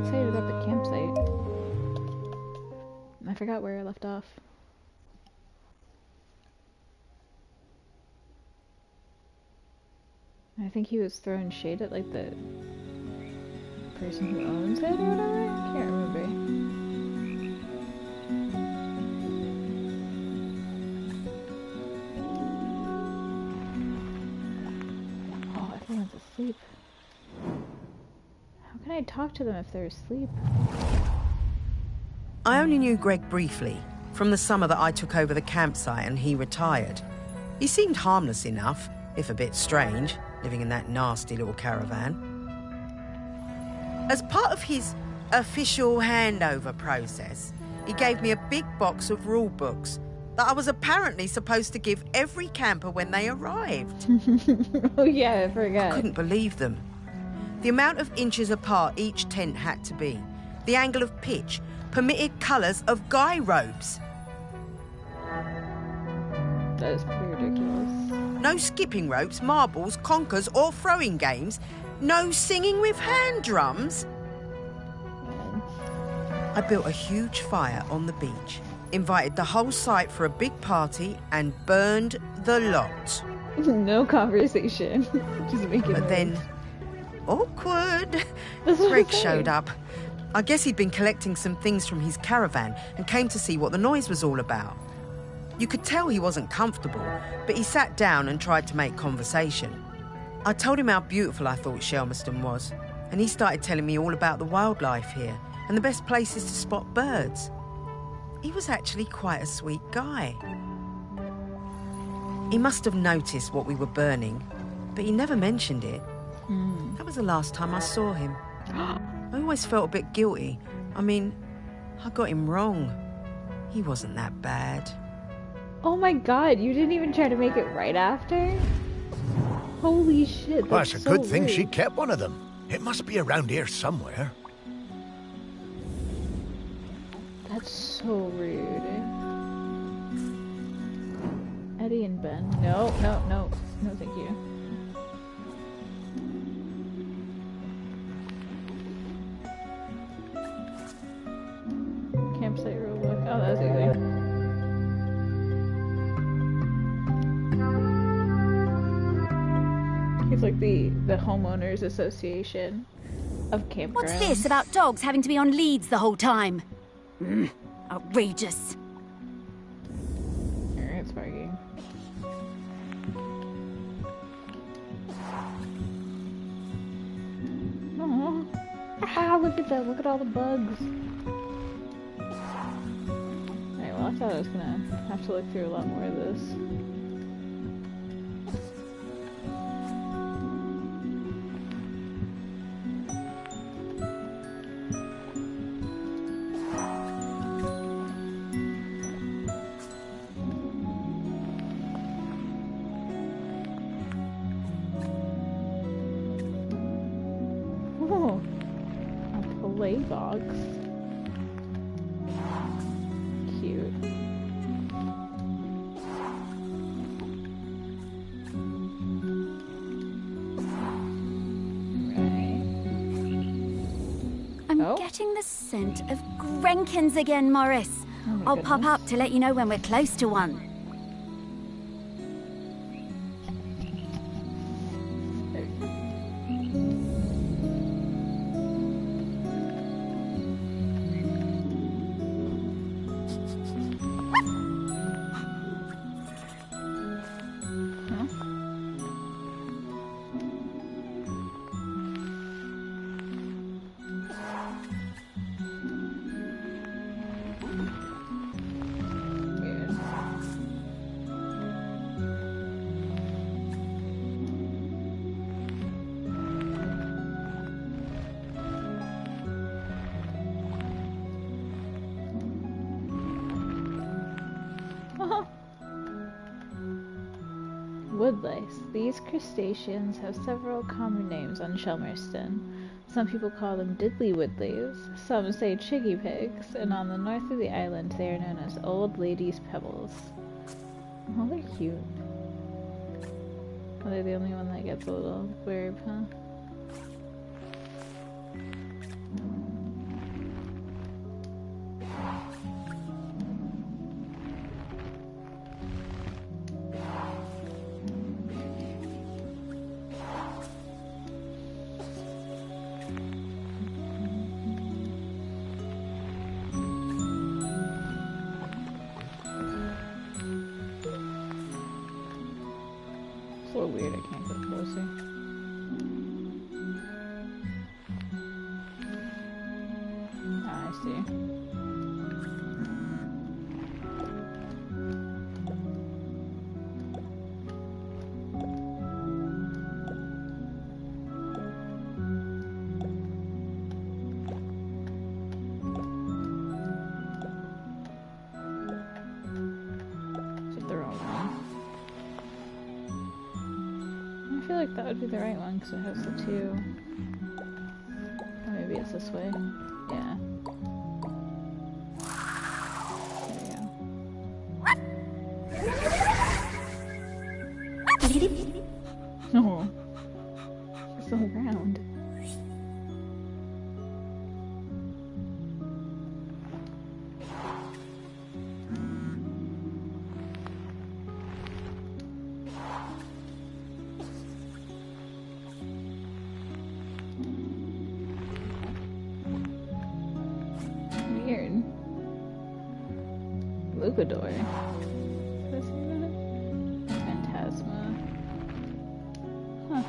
excited about the campsite. I forgot where I left off. I think he was throwing shade at like the person who owns it or whatever. I can't remember. Oh, everyone's asleep. How can I talk to them if they're asleep? I only knew Greg briefly, from the summer that I took over the campsite and he retired. He seemed harmless enough, if a bit strange, living in that nasty little caravan. As part of his official handover process, he gave me a big box of rule books that I was apparently supposed to give every camper when they arrived. Oh yeah, I forgot. I couldn't believe them. The amount of inches apart each tent had to be, the angle of pitch, permitted colours of guy robes. That is pretty ridiculous. No skipping ropes, marbles, conkers or throwing games. No singing with hand drums. I built a huge fire on the beach, invited the whole site for a big party and burned the lot. No conversation. Just make it. But then, awkward. That's what Greg I'm saying. showed up. I guess he'd been collecting some things from his caravan and came to see what the noise was all about. You could tell he wasn't comfortable, but he sat down and tried to make conversation. I told him how beautiful I thought Shelmerston was, and he started telling me all about the wildlife here and the best places to spot birds. He was actually quite a sweet guy. He must have noticed what we were burning, but he never mentioned it. That was the last time I saw him. I always felt a bit guilty. I mean, I got him wrong. He wasn't that bad. Oh my god, you didn't even try to make it right after? Holy shit, Well, that's it's a so good thing rude. she kept one of them. It must be around here somewhere. That's so rude. Eddie and Ben. No, no, no. No, thank you. Campsite rulebook. Oh, that was easy. He's like the homeowners association of campgrounds. What's this about dogs having to be on leads the whole time? Outrageous. Alright, it's barking. Aww. Ah, look at that. Look at all the bugs. Alright, well, I thought I was gonna have to look through a lot more of this. Oh, a play box. Cute. I'm Oh. getting the scent of Grenkins again, Morris. Oh my I'll pop goodness. up to let you know when we're close to one. Weird. Woodlice. These crustaceans have several common names on Shelmerston. Some people call them diddly woodlies, some say chiggy pigs, and on the north of the island they are known as old ladies' pebbles. Oh, they're cute. Are they the only one that gets a little blurb, huh? weird I can't get closer. Ah, I see. That would be the right one because it has the two. Or maybe it's this way. Yeah. There we go. Oh. It's so round. Luchador. Phantasma. Huh.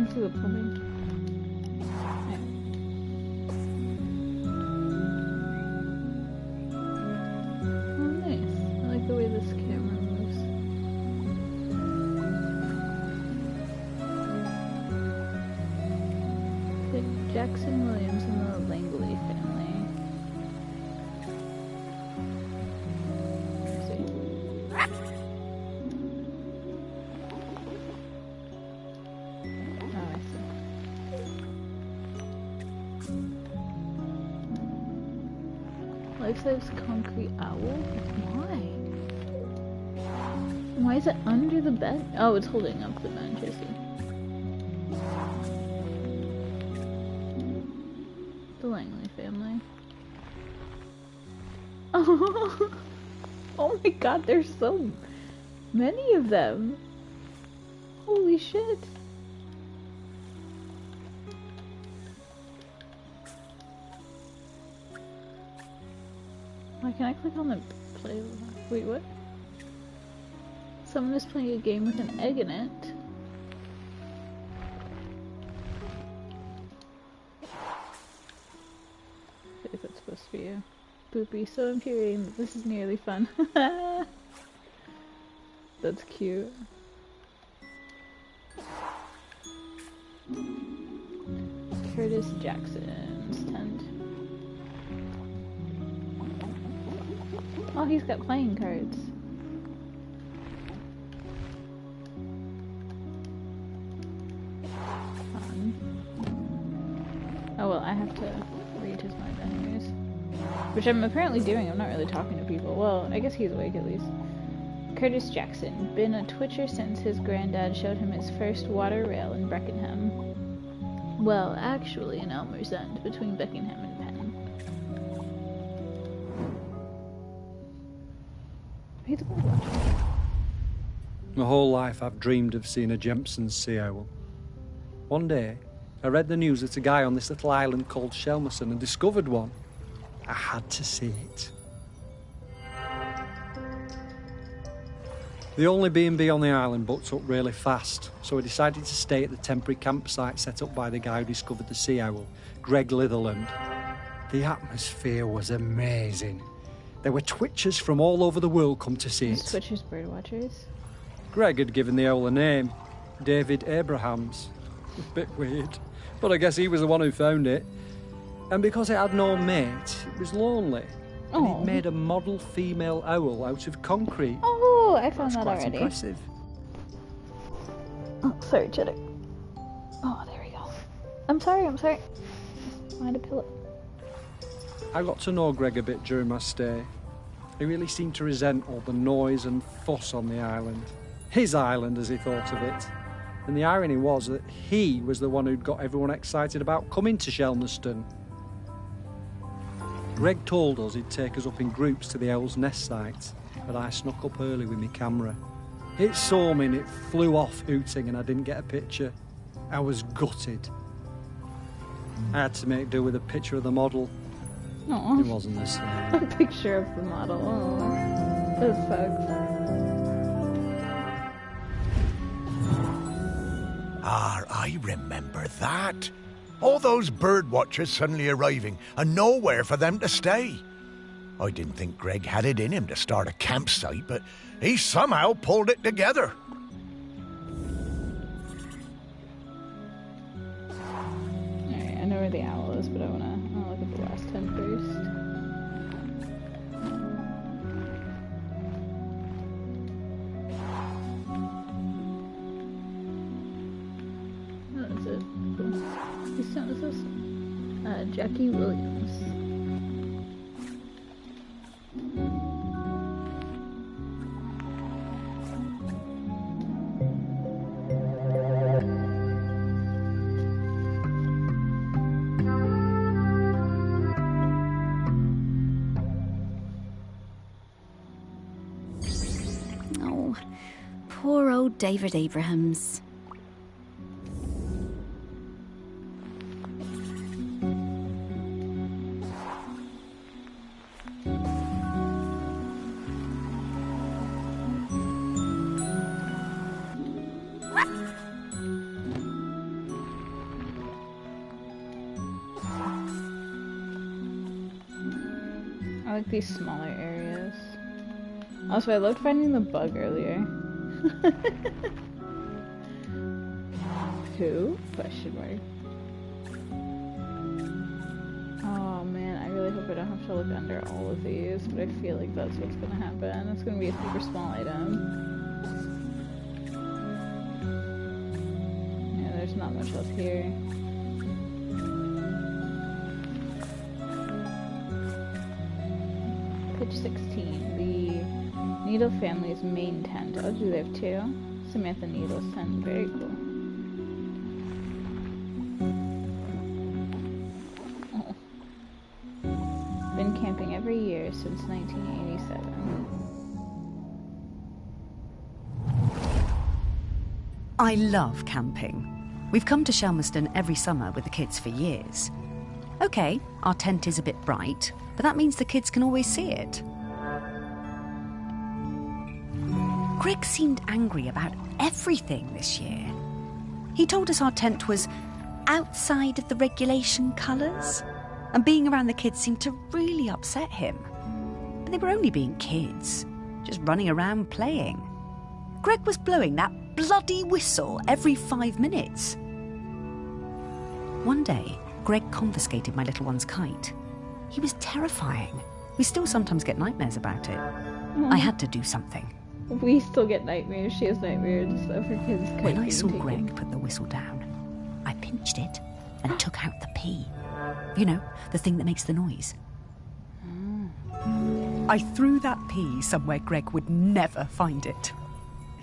To the plumbing. Oh, nice. I like the way this camera moves. The Jackson Williams and the Langley family. Let's see. Life-size concrete owl? Why? Why is it under the bed? Oh, it's holding up the bench, I see. The Langley family. Oh, oh my god, there's so many of them. Holy shit. Why can I click on the play? Wait, what? Someone is playing a game with an egg in it. If it's supposed to be a boopy, so infuriating that this is nearly fun. That's cute. Curtis Jackson's tent. Oh, he's got playing cards. Fun. Oh well, I have to read his mind anyways. Which I'm apparently doing. I'm not really talking to people. Well, I guess he's awake at least. Curtis Jackson. Been a twitcher since his granddad showed him his first water rail in Beckenham. Well, actually in Elmer's End, between Beckenham and Penn. My whole life I've dreamed of seeing a Jempson's sea owl. One day, I read the news that a guy on this little island called Shelmerson had discovered one. I had to see it. The only B&B on the island booked up really fast, so I decided to stay at the temporary campsite set up by the guy who discovered the sea owl, Greg Litherland. The atmosphere was amazing. There were twitchers from all over the world come to see it. Twitchers, birdwatchers. Greg had given the owl a name, David Abrahams. A bit weird, but I guess he was the one who found it. And because it had no mate, it was lonely. And it made a model female owl out of concrete. Oh, I found that quite already. Impressive. Oh, sorry, Cheddar. Oh, there we go. I'm sorry. Find a pillow. I got to know Greg a bit during my stay. He really seemed to resent all the noise and fuss on the island. His island, as he thought of it. And the irony was that he was the one who'd got everyone excited about coming to Shelmerston. Greg told us he'd take us up in groups to the Owl's Nest site, but I snuck up early with my camera. It saw me and it flew off hooting and I didn't get a picture. I was gutted. I had to make do with a picture of the model. Aww. It wasn't the same. A picture of the model. Aww. This sucks. I remember that. All those bird watchers suddenly arriving and nowhere for them to stay. I didn't think Greg had it in him to start a campsite, but he somehow pulled it together. Alright, I know where the owl is, but I wanna look at the last tent first. What is it? Whose tent is this? Jackie Williams. Oh, poor old David Abrahams. I like these smaller areas. Also, I loved finding the bug earlier. Who? Question mark. Oh man, I really hope I don't have to look under all of these, but I feel like that's what's gonna happen. It's gonna be a super small item. Yeah, there's not much else here. Page 16, the Needle family's main tent. Oh, do they have two? Samantha Needle's tent. Very cool. Oh. Been camping every year since 1987. I love camping. We've come to Shelmerston every summer with the kids for years. Okay, our tent is a bit bright, but that means the kids can always see it. Greg seemed angry about everything this year. He told us our tent was outside of the regulation colours, and being around the kids seemed to really upset him. But they were only being kids, just running around playing. Greg was blowing that bloody whistle every 5 minutes. One day, Greg confiscated my little one's kite. He was terrifying. We still sometimes get nightmares about it. I had to do something. We still get nightmares. She has nightmares of her kids' kite When I being saw taken. Greg put the whistle down, I pinched it and took out the pea. You know, the thing that makes the noise. I threw that pea somewhere Greg would never find it.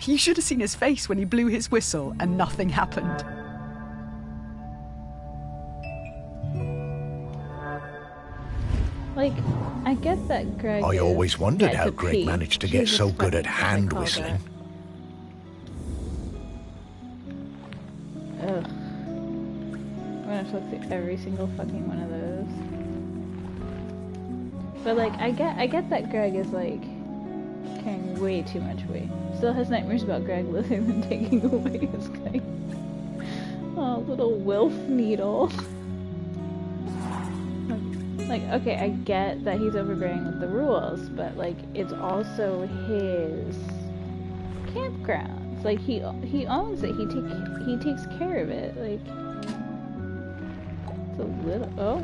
You should have seen his face when he blew his whistle and nothing happened. Like, I get that Greg I is- always wondered yeah, how it's a Greg pea. managed to get Jesus so good at fucking Christ, I hand called whistling. that. Ugh. I'm gonna have to look through every single fucking one of those. But like, I get that Greg is like carrying way too much weight. Still has nightmares about Greg living and taking away his kite. Oh, little Wilf Needle. Like, okay, I get that he's overbearing with the rules, but like, it's also his campgrounds. Like, he owns it. He takes care of it. Like, it's a little. Oh,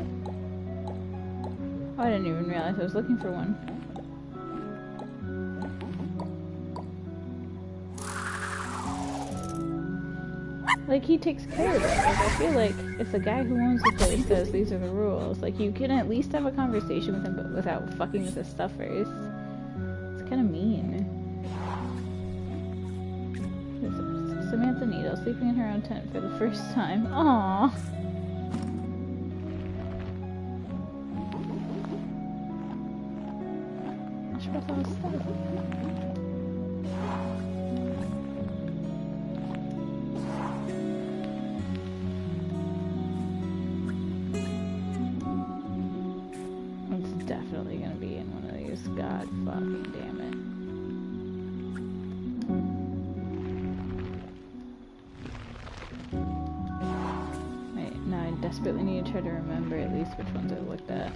I didn't even realize I was looking for one. Like, he takes care of it. Like, I feel like if the guy who owns the place says these are the rules, like, you can at least have a conversation with him but without fucking with his stuff first. It's kind of mean. So Samantha Needle, sleeping in her own tent for the first time. Aww. I should have thought It's definitely gonna be in one of these. God fucking damn it. I desperately need to try to remember at least which ones I looked at.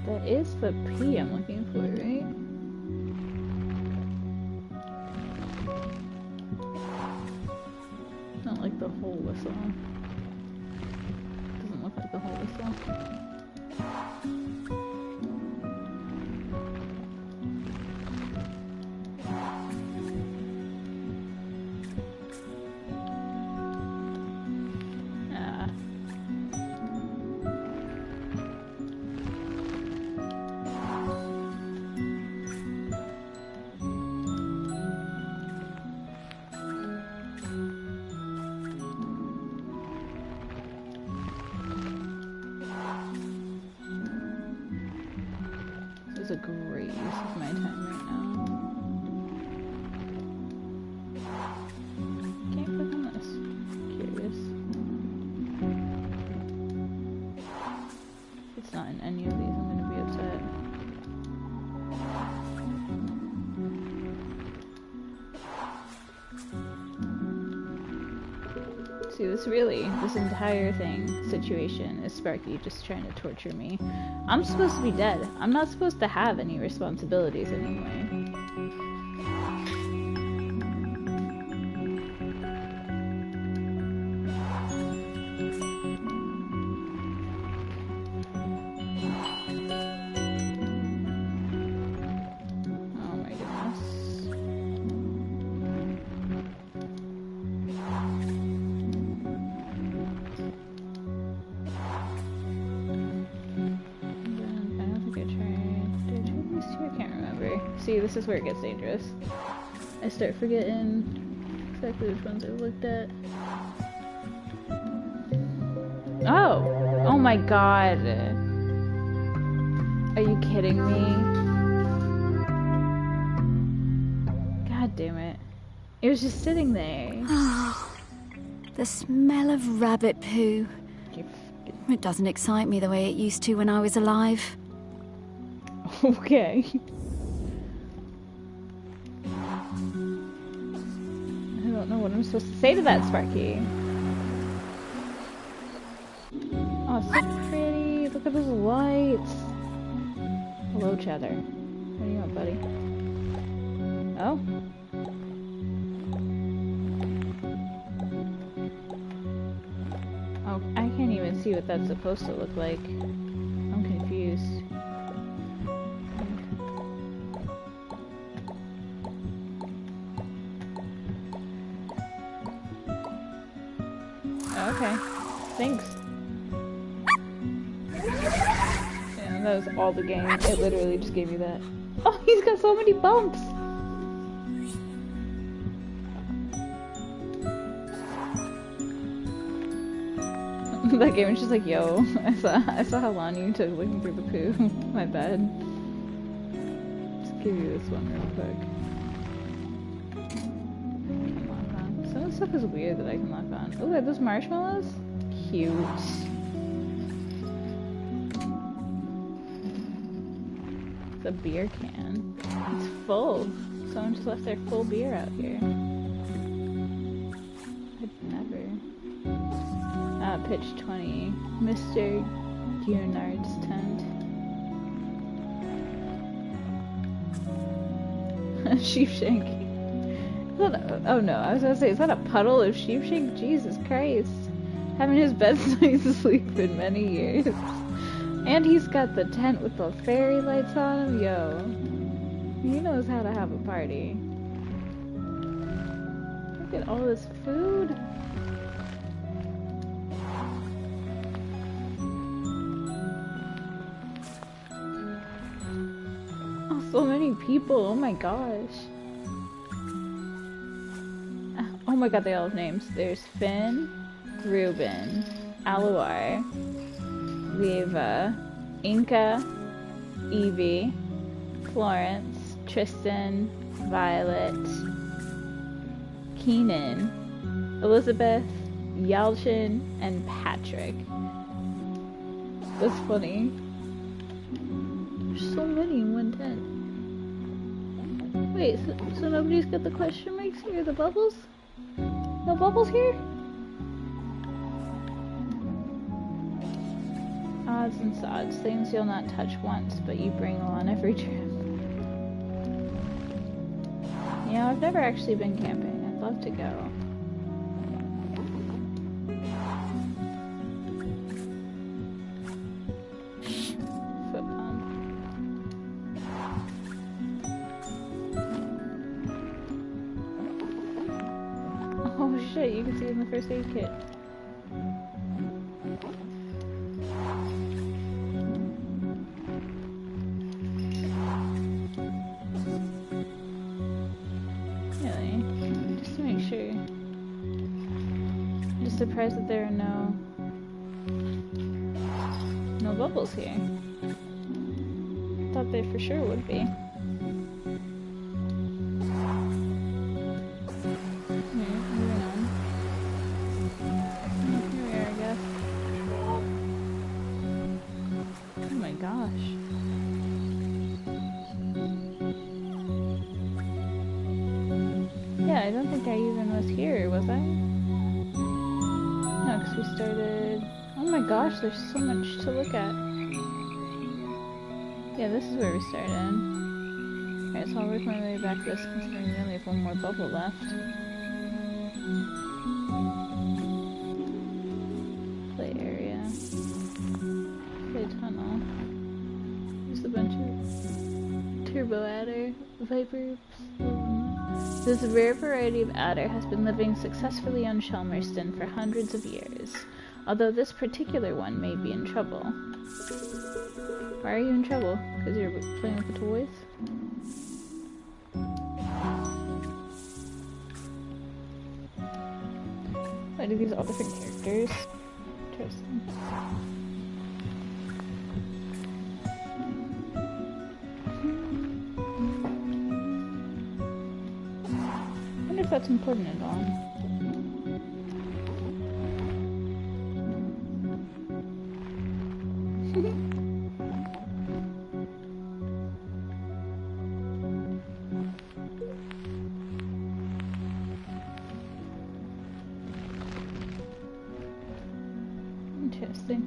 That is the P I'm looking for, right? Not like the whole whistle. Doesn't look like the whole whistle. This is a great use of my time right now. Can't click on this. Curious. If it's not in any of these, I'm gonna be upset. See, this entire situation is Sparky just trying to torture me. I'm supposed to be dead. I'm not supposed to have any responsibilities anyway. Oh my goodness. See, this is where it gets dangerous. I start forgetting exactly which ones I looked at. Oh! Oh my god! Are you kidding me? God damn it. It was just sitting there. The smell of rabbit poo. It doesn't excite me the way it used to when I was alive. Okay. I don't know what I'm supposed to say to that, Sparky. Oh, it's so pretty. Look at those lights. Hello, Cheddar. What do you want, buddy? Oh? Oh, I can't even see what that's supposed to look like. I'm confused. Okay, thanks. Yeah, that was all the game. It literally just gave me that. Oh, he's got so many bumps! That game was just like, yo, I saw how long you took looking through the poo. My bad. Just give you this one real quick. Some of the stuff is weird that I can lock on. Oh, are those marshmallows? Cute. It's a beer can. It's full. Someone just left their full beer out here. I'd never. Pitch 20. Mr. Guinard's tent. Sheepshank. Oh no, I was gonna say, is that a puddle of sheepshank? Jesus Christ. Haven't his bedside sleep in many years. And he's got the tent with the fairy lights on him. Yo. He knows how to have a party. Look at all this food. people. Oh my gosh. Oh my god, they all have names. There's Finn, Ruben, Aluar, Leva, Inca, Evie, Florence, Tristan, Violet, Keenan, Elizabeth, Yalchin, and Patrick. That's funny. There's so many in one tent. Wait, so nobody's got the question marks here? The bubbles? No bubbles here? Odds and sods. Things you'll not touch once, but you bring on every trip. Yeah, I've never actually been camping. I'd love to go. Foot pump. Oh shit, you can see it in the first aid kit. Surprised that there are no bubbles here. Thought there for sure would be. Moving on. Here we are, I guess. Oh my gosh. Yeah, I don't think I even was here, was I? We started... Oh my gosh, there's so much to look at. Yeah, this is where we started. Alright, so I'll work my way back this, considering we only have one more bubble left. Play area. Play tunnel. There's a bunch of turbo adder, viper. This rare variety of adder has been living successfully on Shelmerston for hundreds of years, although this particular one may be in trouble. Why are you in trouble? Because you're playing with the toys? Why do these all different characters? Interesting. If that's important at all. Interesting.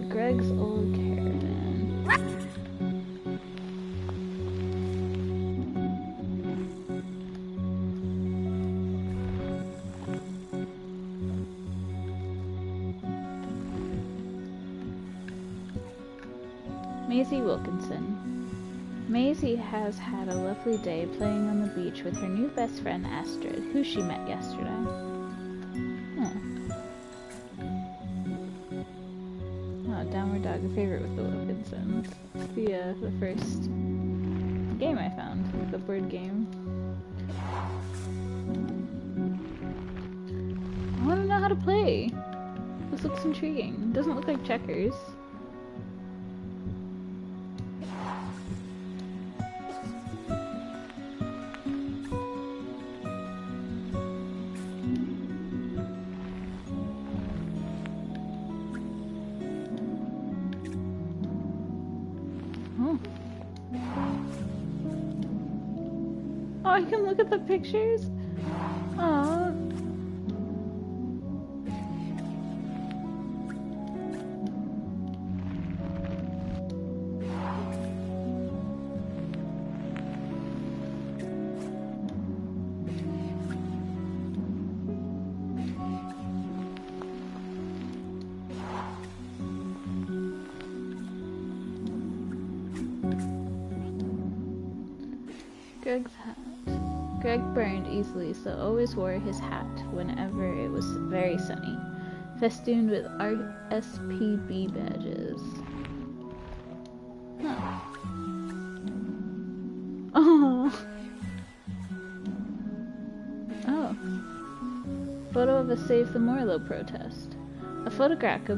Greg's old caravan. Maisie Wilkinson. Maisie has had a lovely day playing on the beach with her new best friend Astrid, who she met yesterday. Downward Dog, a favorite with the Wilkinsons. It's the first game I found, the board game. I want to know how to play. This looks intriguing. It doesn't look like checkers. Oh, I can look at the pictures? Aww. Greg's hat. Greg burned easily, so always wore his hat whenever it was very sunny, festooned with RSPB badges. Huh. Oh. Oh. Photo of a Save the Morlo protest. A photograph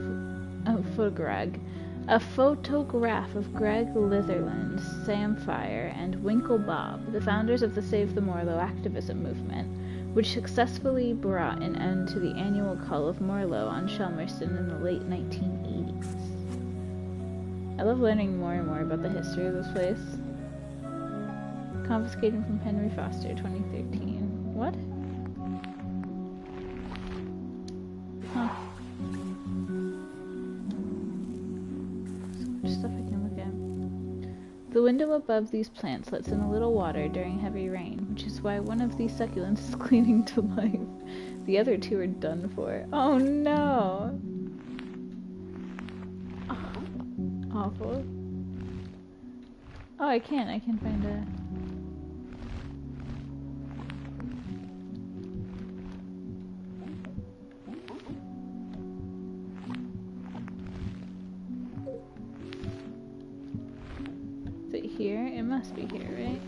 of Greg Litherland, Sam Fire, and Winkle Bob, the founders of the Save the Morlo activism movement, which successfully brought an end to the annual Cull of Morlo on Shelmerston in the late 1980s. I love learning more and more about the history of this place. Confiscated from Henry Foster, 2013. What? Huh. So much stuff I can look at. The window above these plants lets in a little water during heavy rain, which is why one of these succulents is clinging to life. The other two are done for. Oh no! Oh, awful. Oh, I can find a... Here? It must be here, right?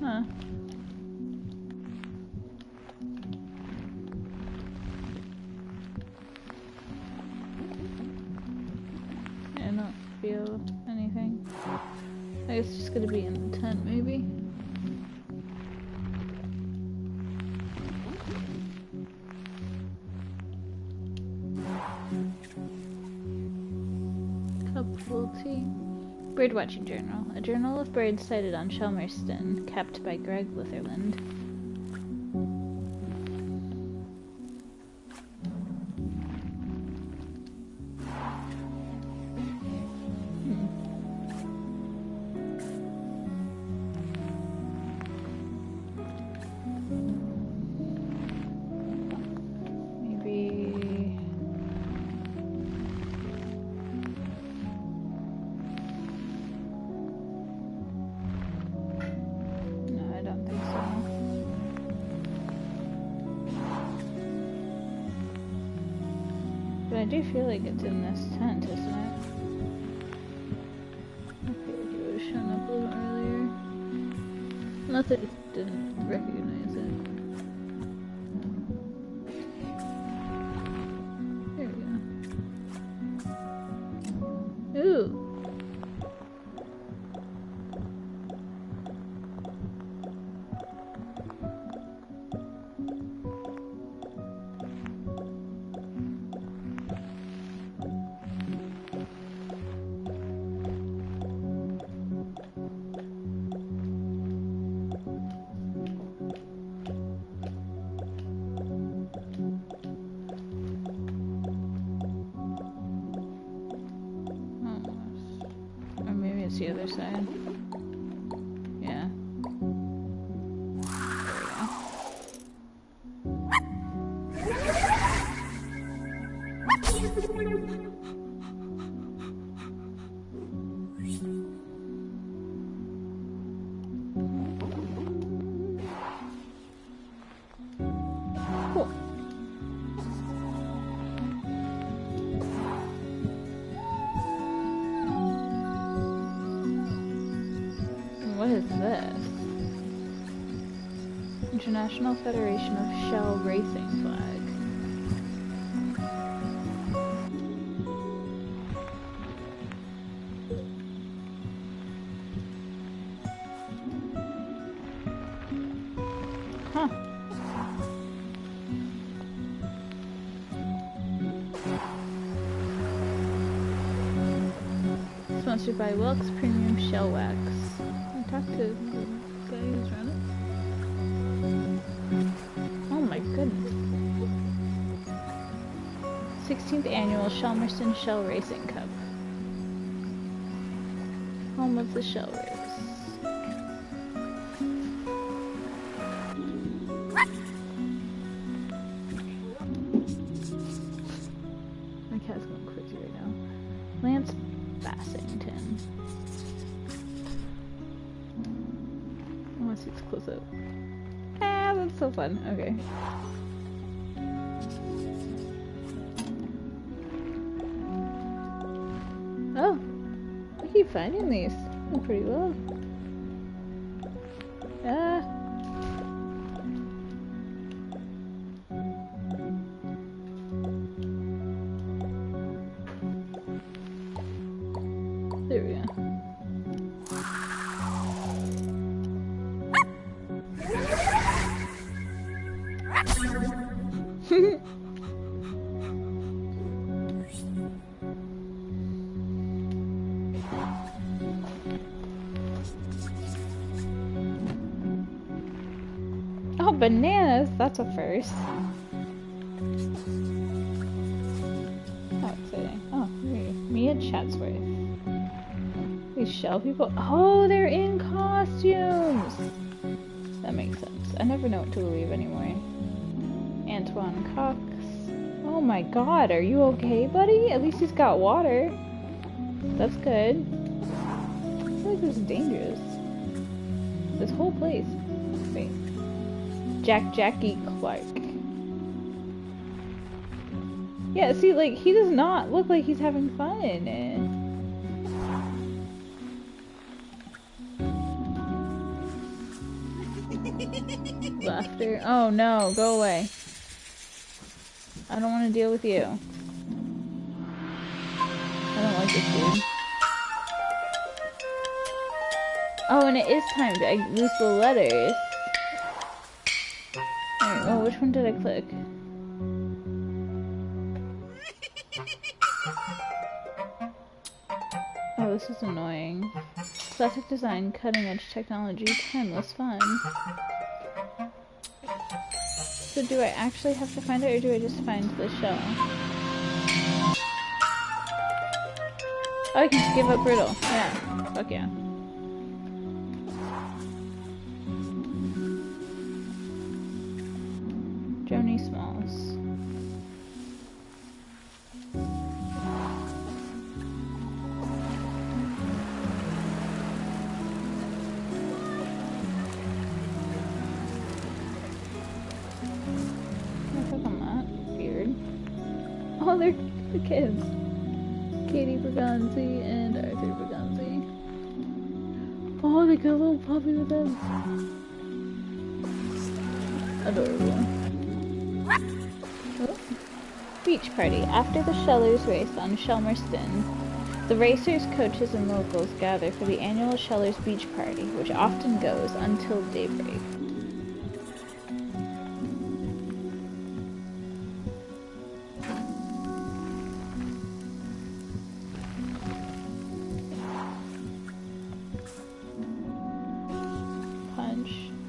Huh. I don't feel anything. I guess it's just gonna be in the tent, maybe? Birdwatching Journal, a journal of birds sighted on Shelmerston, kept by Greg Litherland. I do feel like it's in this tent, isn't it? Okay, he was showing up a little earlier. Unless I just didn't recognize it. There we go. Ooh! The other side. Yeah. Cool. What is this? International Federation of Shell Racing flag. Huh. Sponsored by Wilkes Premium Shell Wax. Talk to the guy who's running. Oh my goodness. 16th Annual Shelmerston Shell Racing Cup. Home of the Shell Race. My cat's going crazy right now. Lance Bassington. close up. Ah, that's so fun. Okay. Oh, I keep finding these. Doing pretty well. Ah. There we go. Oh, bananas! That's a first. How exciting. Oh, Mia Chatsworth. These shell people? Oh, they're in costumes! That makes sense. I never know what to believe anymore. Antoine Cox. Oh my god, are you okay, buddy? At least he's got water. That's good. I feel like this is dangerous. This whole place. Wait. Jackie Clark. Yeah, see, like, he does not look like he's having fun. Laughter. Oh no, go away. I don't want to deal with you. I don't like this dude. Oh, and it is time to use the letters. Alright, well, which one did I click? Oh, this is annoying. Classic design, cutting edge technology, timeless fun. So do I actually have to find it, or do I just find the shell? Oh, I can just give up Riddle. Yeah. Fuck yeah. Joni Smalls. Oh, they're the kids. Katie Bergonzi and Arthur Bergonzi. Oh, they got a little puppy with them. Adorable. Oh. Beach party. After the Shellers race on Shelmerston, the racers, coaches, and locals gather for the annual Shellers Beach Party, which often goes until daybreak.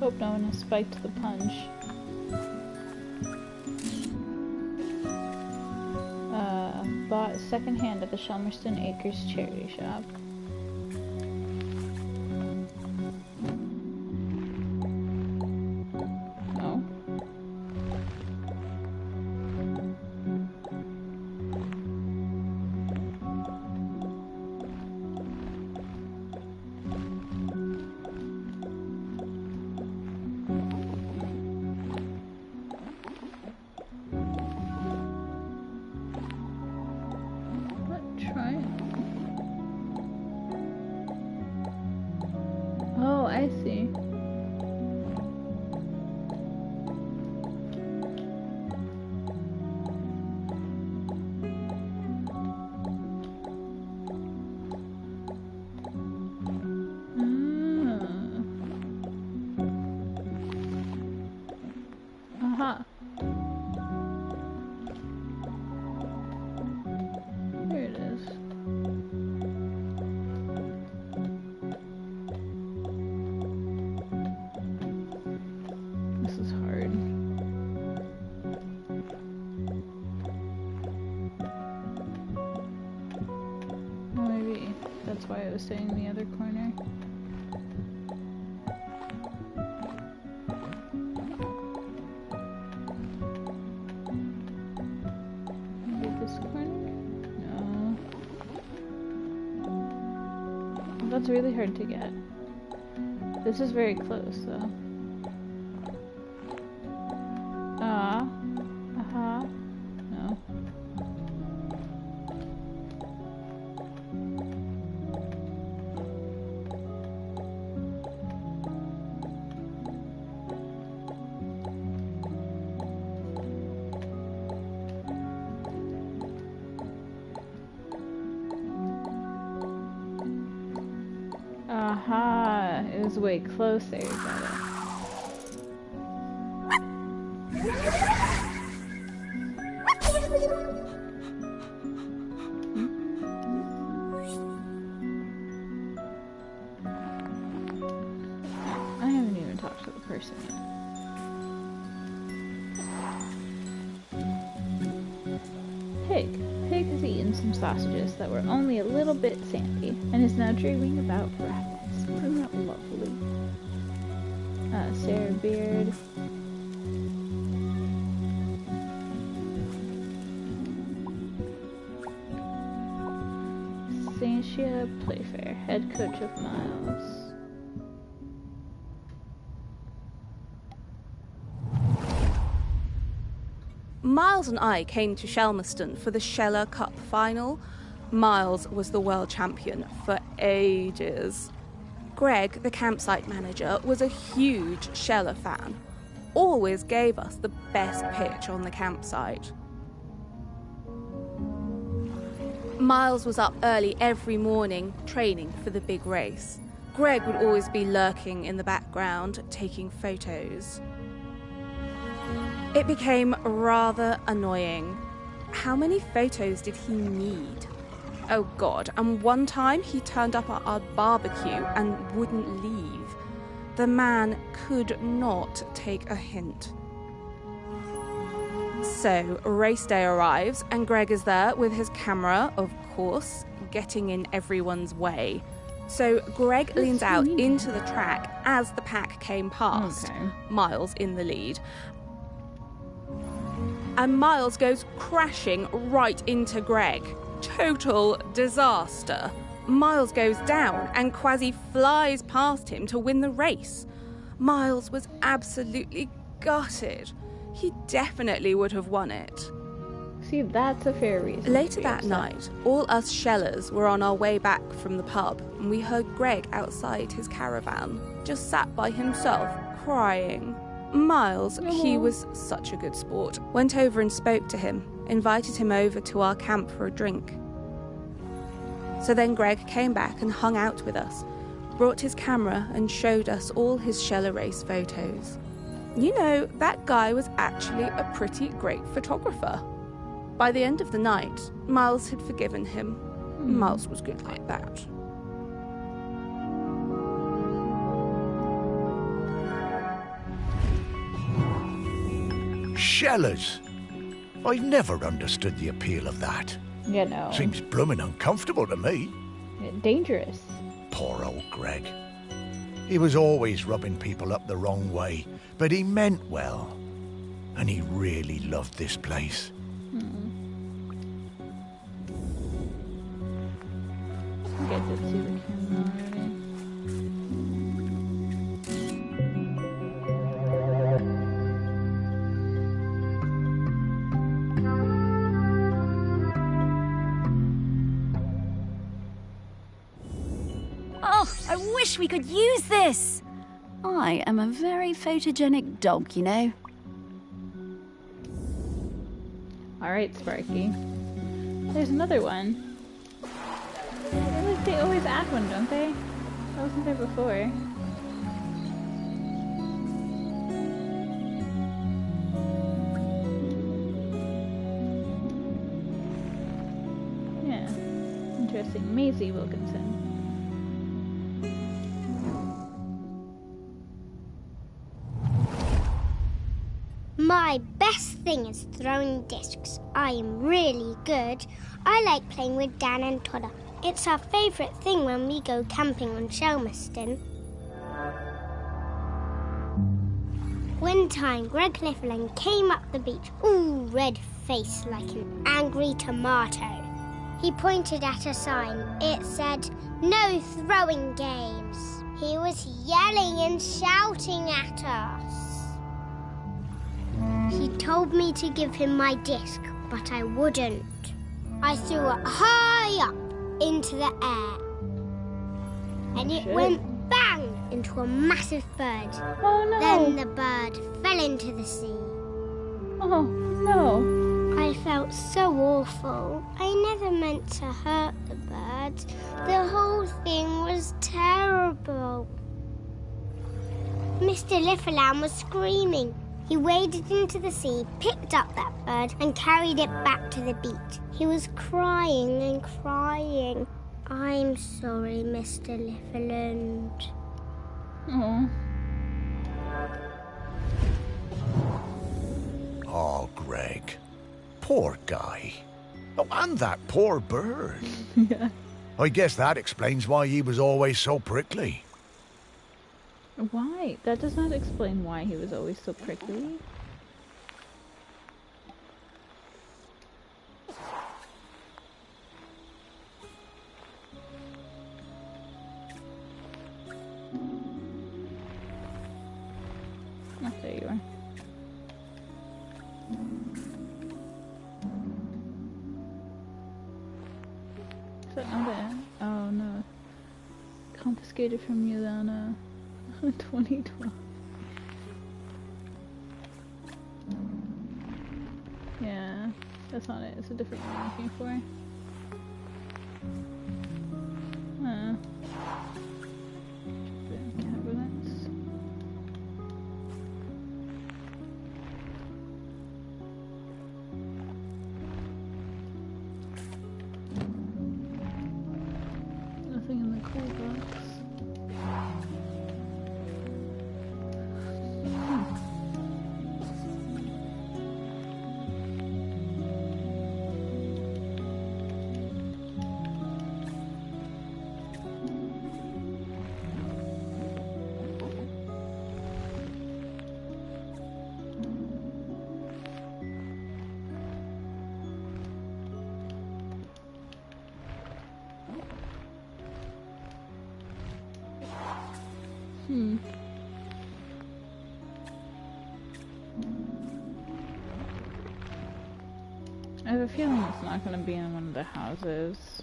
Hope no one has spiked the punch. Bought secondhand at the Shelmerston Acres charity shop. Oh. Oh, I see. Aha. There it is. This is hard. Well, maybe that's why I was saying the other corner. Maybe this corner? No. That's really hard to get. This is very close, though. Aha, it was way closer. Got it. I haven't even talked to the person yet. Pig. Pig has eaten some sausages that were only a little bit sandy and is now dreaming about rabbits. Isn't that lovely? Sarah Beard. Santia Playfair, head coach of Miles. Miles and I came to Shelmerston for the Sheller Cup final. Miles was the world champion for ages. Greg, the campsite manager, was a huge Sheller fan. Always gave us the best pitch on the campsite. Miles was up early every morning, training for the big race. Greg would always be lurking in the background, taking photos. It became rather annoying. How many photos did he need? Oh God, and one time he turned up at our barbecue and wouldn't leave. The man could not take a hint. So, race day arrives and Greg is there with his camera, of course, getting in everyone's way. So Greg leans out into the track as the pack came past, Miles in the lead. And Miles goes crashing right into Greg. Total disaster. Miles goes down and Kwasi flies past him to win the race. Miles was absolutely gutted. He definitely would have won it. See, that's a fair reason. Later that night, all us Shellers were on our way back from the pub and we heard Greg outside his caravan, just sat by himself, crying. Miles, he was such a good sport, went over and spoke to him, invited him over to our camp for a drink. So then Greg came back and hung out with us, brought his camera and showed us all his Sheller race photos. You know, that guy was actually a pretty great photographer. By the end of the night, Miles had forgiven him. Miles was good like that. Shellers. I've never understood the appeal of that. You know. Seems bloomin' uncomfortable to me. Dangerous. Poor old Greg. He was always rubbing people up the wrong way, but he meant well. And he really loved this place. Get to see the camera already. Oh, I wish we could use this. I am a very photogenic dog, you know. Alright, Sparky. There's another one. I feel like they always add one, don't they? That wasn't there before. Yeah. Interesting. Maisie Wilkinson. My best thing is throwing discs. I am really good. I like playing with Dan and Todder. It's our favourite thing when we go camping on Shelmerston. One time, Greg Litherland came up the beach, all red-faced like an angry tomato. He pointed at a sign. It said, "No throwing games." He was yelling and shouting at us. He told me to give him my disc, but I wouldn't. I threw it high up into the air. And it went bang into a massive bird. Oh no! Then the bird fell into the sea. Oh no! I felt so awful. I never meant to hurt the birds. The whole thing was terrible. Mr. Liffeland was screaming. He waded into the sea, picked up that bird, and carried it back to the beach. He was crying and crying. I'm sorry, Mr. Liffeland. Oh. Oh, Greg. Poor guy. Oh, and that poor bird. Yeah. I guess that explains why he was always so prickly. Why? That does not explain why he was always so prickly. Oh, there you are. Is that not it? Oh no. Confiscated from you then, 2012. Yeah, that's not it. It's a different one I'm looking for. Cabinets. Nothing in the cool box. I have a feeling it's not going to be in one of the houses,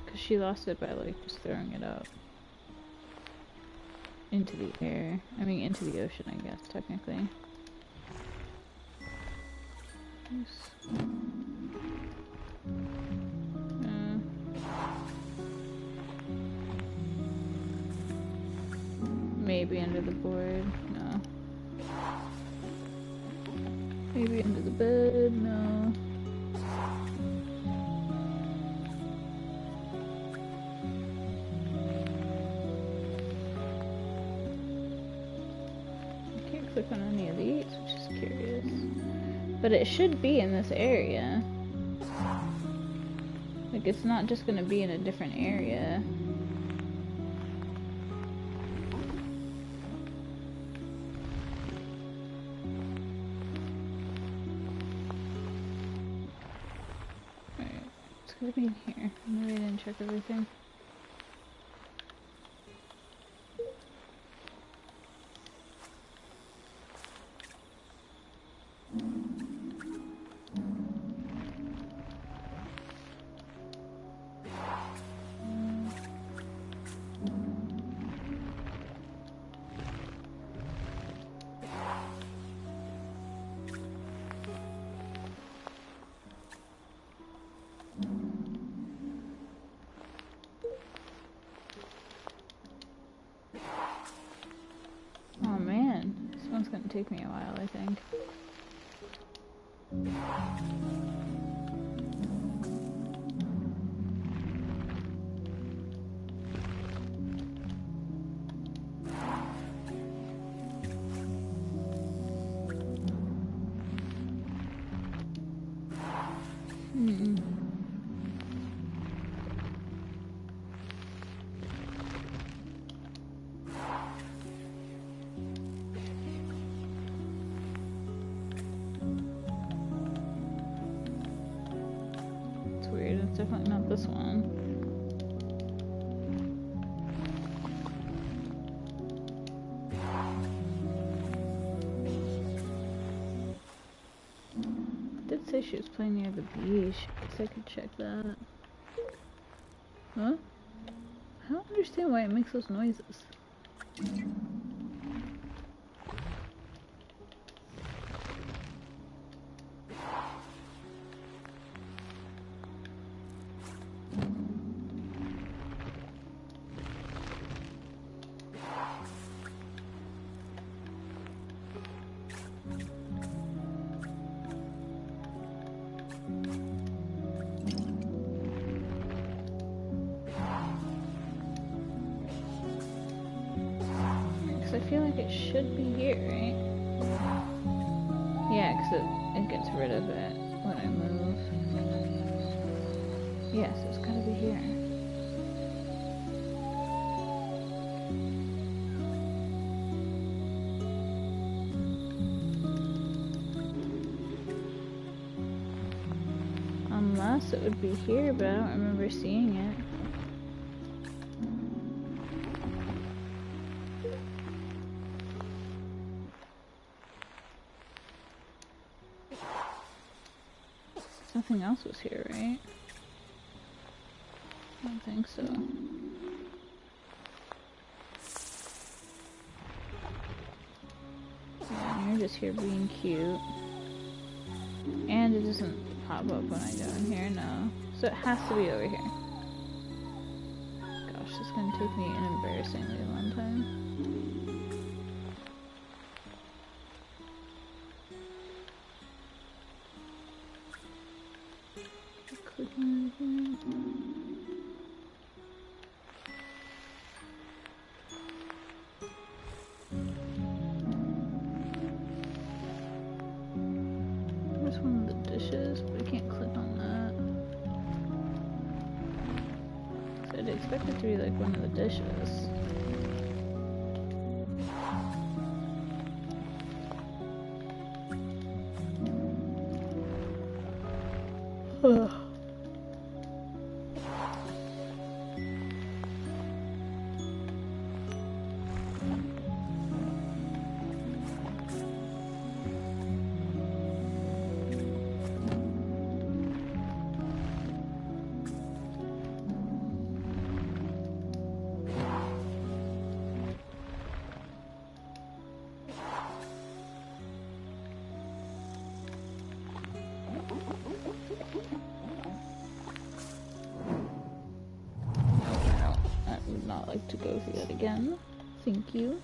because she lost it by like just throwing it up into the air. I mean into the ocean, I guess, technically. Maybe under the board, no. Maybe under the bed, no. I can't click on any of these, which is curious. But it should be in this area. Like, it's not just gonna be in a different area. It's gonna be in here. Maybe I didn't check everything. Oh man, this one's gonna take me a while, I think. It's definitely not this one. It did say she was playing near the beach. Guess I could check that. Huh? I don't understand why it makes those noises. feel like it should be here, right? Yeah, because it gets rid of it when I move. Yes, it's gotta be here. Unless it would be here, but I don't remember seeing it. Nothing else was here, right? I don't think so. Yeah, you're just here being cute. And it doesn't pop up when I go in here, no. So it has to be over here. Gosh, this is gonna take me an embarrassingly long time. Click on it again. There's one of the dishes, but I can't click on that. So I'd expect it to be like one of the dishes. Ugh. To go through that again. Thank you.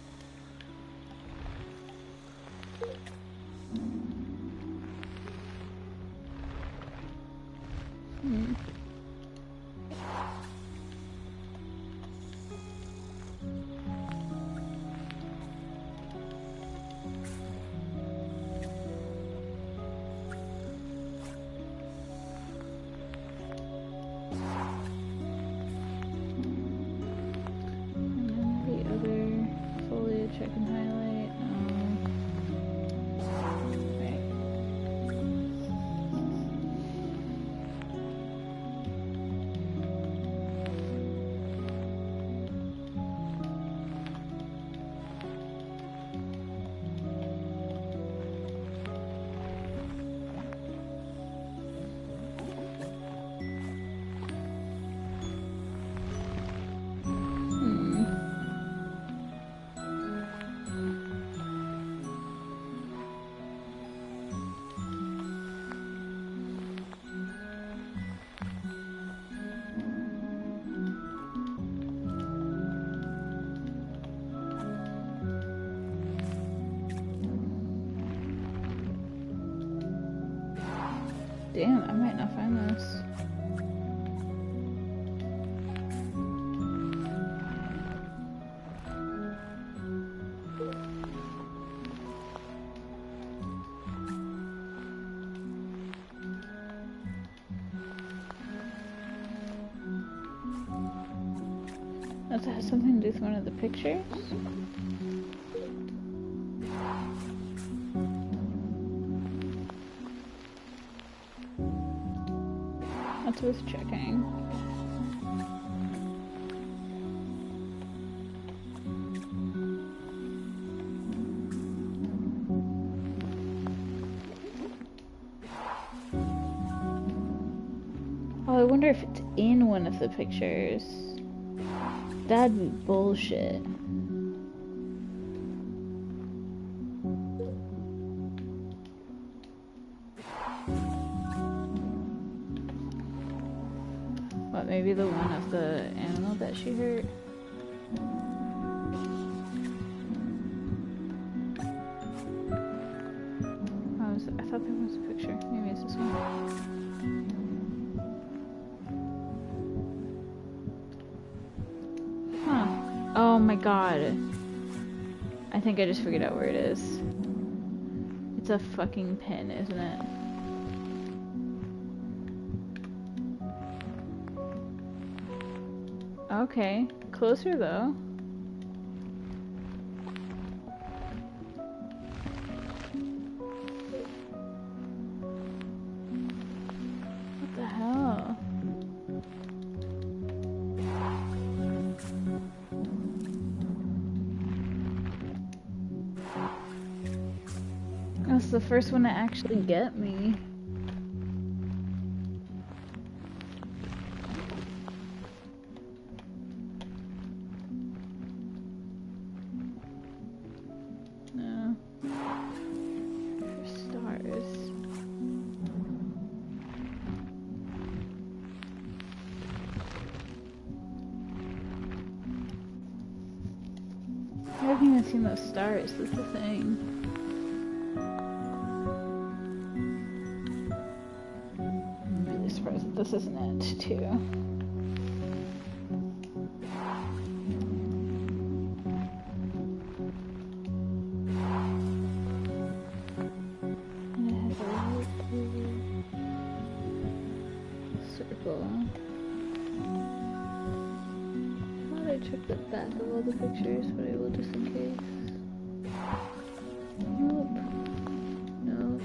I can highlight. Right. Damn, I might not find this. Does it have something to do with one of the pictures? That's worth checking. Oh, I wonder if it's in one of the pictures. That'd be bullshit. What, maybe the one of the animal that she hurt? I thought there was a picture. Maybe it's this one. Huh. Oh my god. I think I just figured out where it is. It's a fucking pin, isn't it? Okay, closer though. What the hell? That's the first one to actually get me. No. For stars. I haven't even seen those stars, that's the thing. This isn't it, too. And it has a little circle. I thought I checked the back of all the pictures, but I will just in case. Nope. Nope.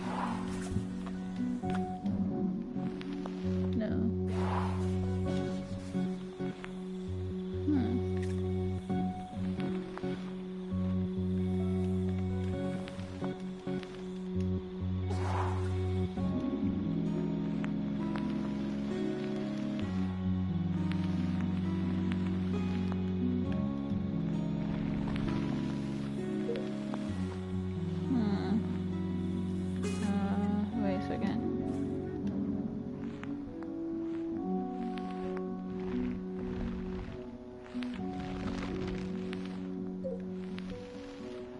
Wait a second.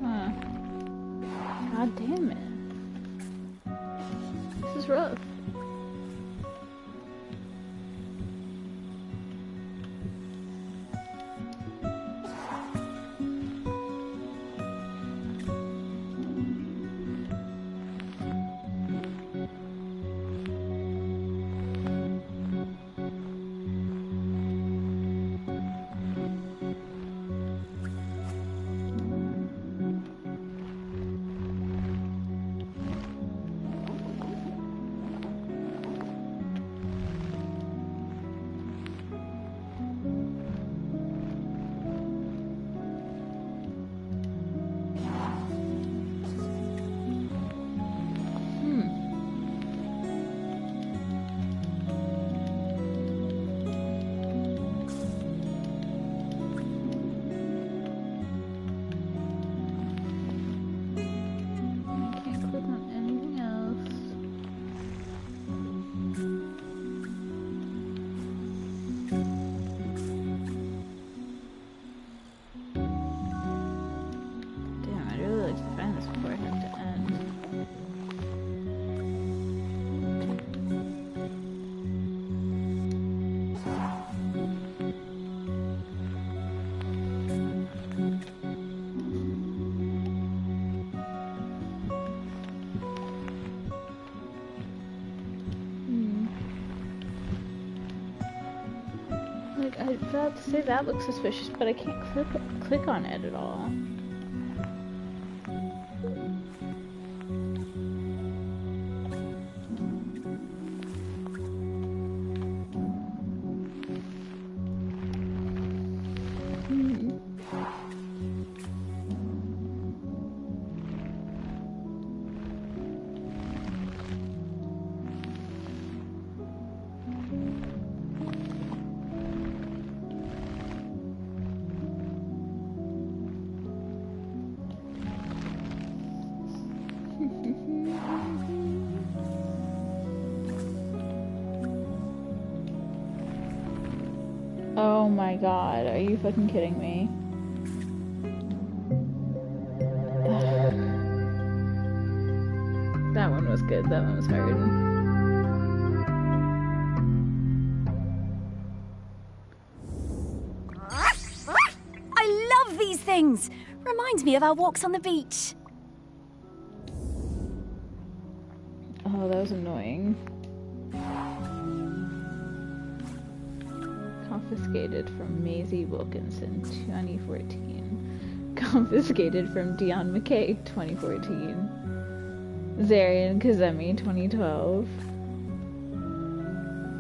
Huh. God damn it. This is rough. Like, I was about to say that looks suspicious, but I can't click on it at all. Oh my god, are you fucking kidding me? That one was good, that one was hard. I love these things! things. Reminds me of our walks on the beach. Oh, that was annoying. Confiscated from Maisie Wilkinson, 2014. Confiscated from Dion McKay, 2014. Zarian Kazemi, 2012.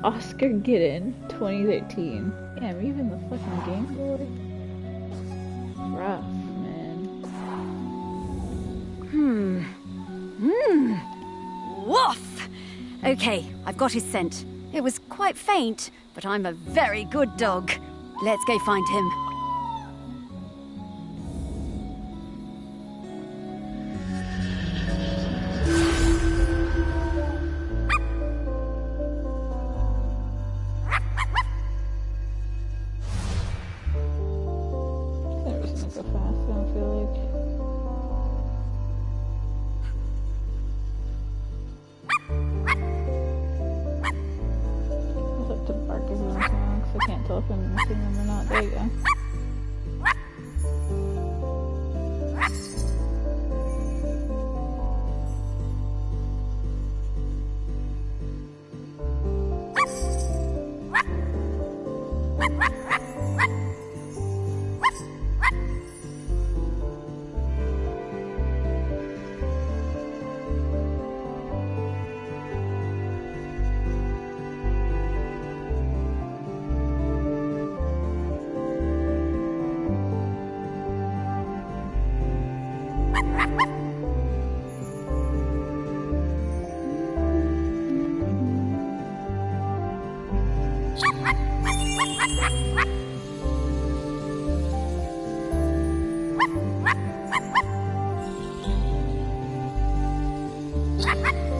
Oscar Giddin, 2013. Damn, even the fucking Game Boy. Rough, man. Woof! Okay, I've got his scent. It was quite faint, but I'm a very good dog. Let's go find him. Never seen it so fast, I don't feel like. I'll have to bark every once in a while because I can't tell if I'm missing them or not. There you go.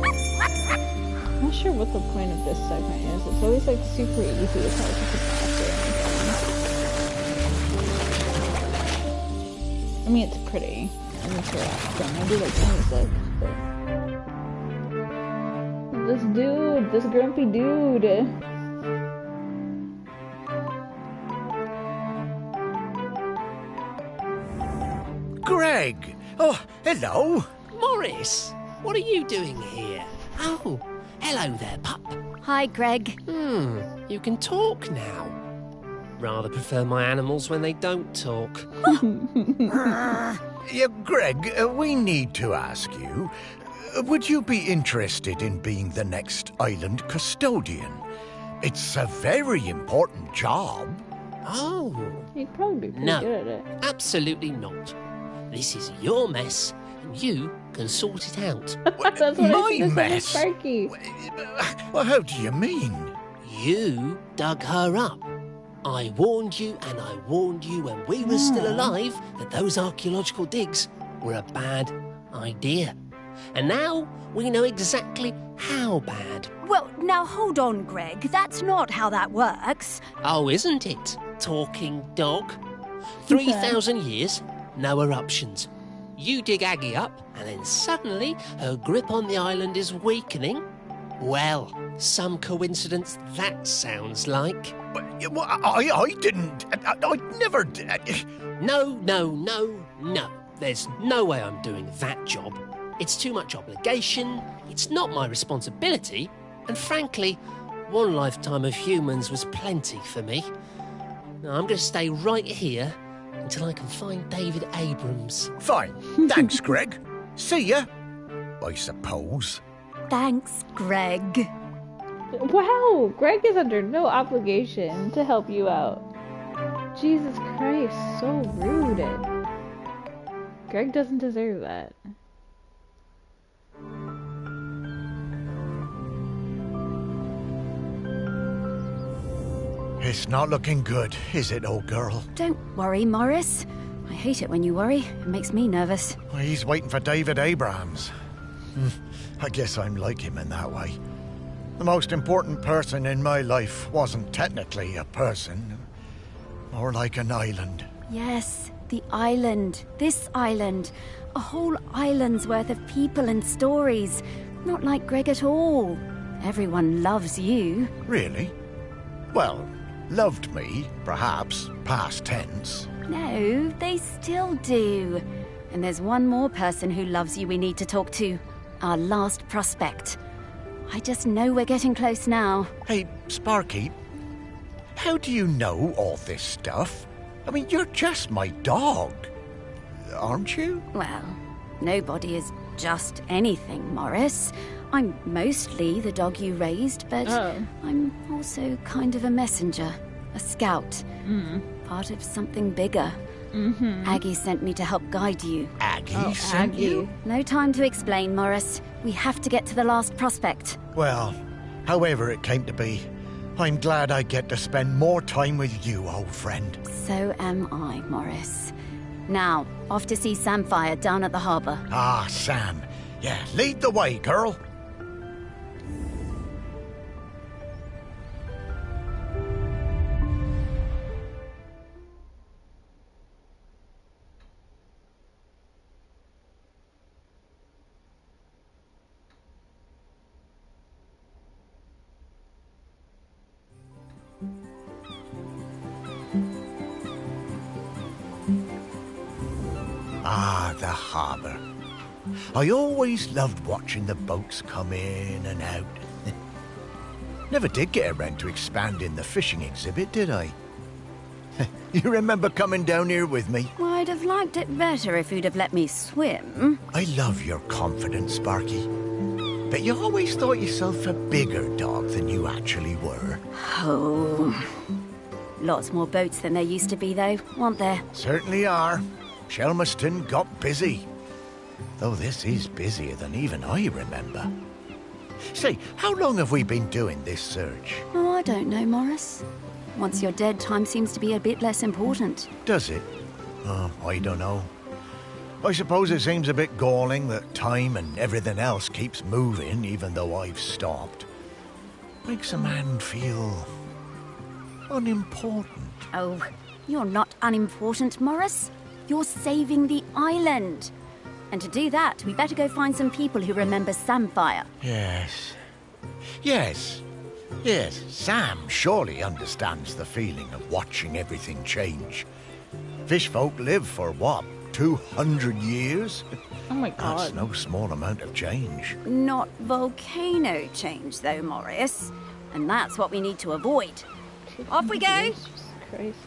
I'm not sure what the point of this segment is. It's always like super easy to tell if it's a boss or anything. I mean, it's pretty. And it's relaxing. I do like the music, but... This dude, this grumpy dude. Greg! Oh, hello! Morris, what are you doing here? Oh, hello there, pup. Hi, Greg. You can talk now. Rather prefer my animals when they don't talk. Yeah, Greg, we need to ask you, would you be interested in being the next island custodian? It's a very important job. Oh, He'd probably be pretty No. good at it. absolutely not. This is your mess, and you can sort it out. That's what My I said to mess? Sparky. Well, how do you mean? You dug her up. I warned you, and I warned you when we were still alive that those archaeological digs were a bad idea. And now we know exactly how bad. Well, now hold on, Greg. That's not how that works. Oh, isn't it? Talking dog. 3,000 years, no eruptions. You dig Aggie up, and then suddenly her grip on the island is weakening. Well, some coincidence that sounds like. Well, I didn't. I never did. No. There's no way I'm doing that job. It's too much obligation, it's not my responsibility, and frankly, one lifetime of humans was plenty for me. Now, I'm going to stay right here until I can find David Abrams. Fine. Thanks, Greg. See ya. I suppose. Thanks, Greg. Wow, Greg is under no obligation to help you out. Jesus Christ, so rude. Greg doesn't deserve that. It's not looking good, is it, old girl? Don't worry, Morris. I hate it when you worry. It makes me nervous. Well, he's waiting for David Abrams. I guess I'm like him in that way. The most important person in my life wasn't technically a person, more like an island. Yes, the island. This island. A whole island's worth of people and stories. Not like Greg at all. Everyone loves you. Really? Well, loved me, perhaps, past tense. No, they still do. And there's one more person who loves you we need to talk to. Our last prospect. I just know we're getting close now. Hey, Sparky, how do you know all this stuff? I mean, you're just my dog, aren't you? Well, nobody is just anything, Morris. I'm mostly the dog you raised, but I'm also kind of a messenger, a scout, part of something bigger. Aggie sent me to help guide you. Aggie sent you? No time to explain, Morris. We have to get to the last prospect. Well, however it came to be, I'm glad I get to spend more time with you, old friend. So am I, Morris. Now, off to see Samfire down at the harbour. Ah, Sam. Yeah, lead the way, girl. Ah, the harbour. I always loved watching the boats come in and out. Never did get around to expanding the fishing exhibit, did I? You remember coming down here with me? Well, I'd have liked it better if you'd have let me swim. I love your confidence, Sparky. But you always thought yourself a bigger dog than you actually were. Oh. Lots more boats than there used to be, though, aren't there? Certainly are. Shelmerston got busy. Though this is busier than even I remember. Say, how long have we been doing this search? Oh, I don't know, Morris. Once you're dead, time seems to be a bit less important. Does it? Oh, I don't know. I suppose it seems a bit galling that time and everything else keeps moving even though I've stopped. Makes a man feel unimportant. Oh, you're not unimportant, Morris. You're saving the island. And to do that, we better go find some people who remember Samfire. Yes. Sam surely understands the feeling of watching everything change. Fish folk live for, what, 200 years? Oh my god. That's no small amount of change. Not volcano change, though, Morris. And that's what we need to avoid. Off we go! Jesus Christ.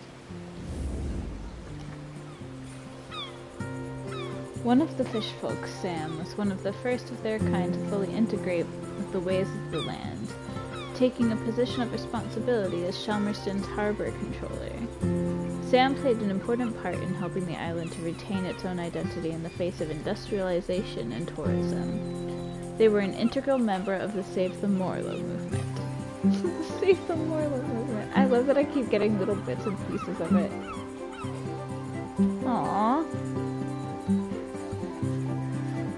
One of the fish folk, Sam, was one of the first of their kind to fully integrate with the ways of the land, taking a position of responsibility as Shelmerston's harbor controller. Sam played an important part in helping the island to retain its own identity in the face of industrialization and tourism. They were an integral member of the Save the Morlo movement. Save the Morlo movement. I love that I keep getting little bits and pieces of it. Aww.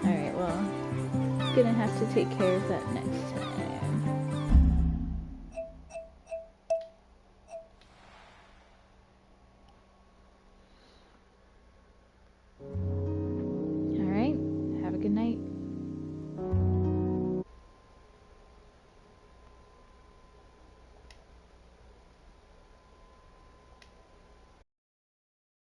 Alright, well, gonna have to take care of that next time.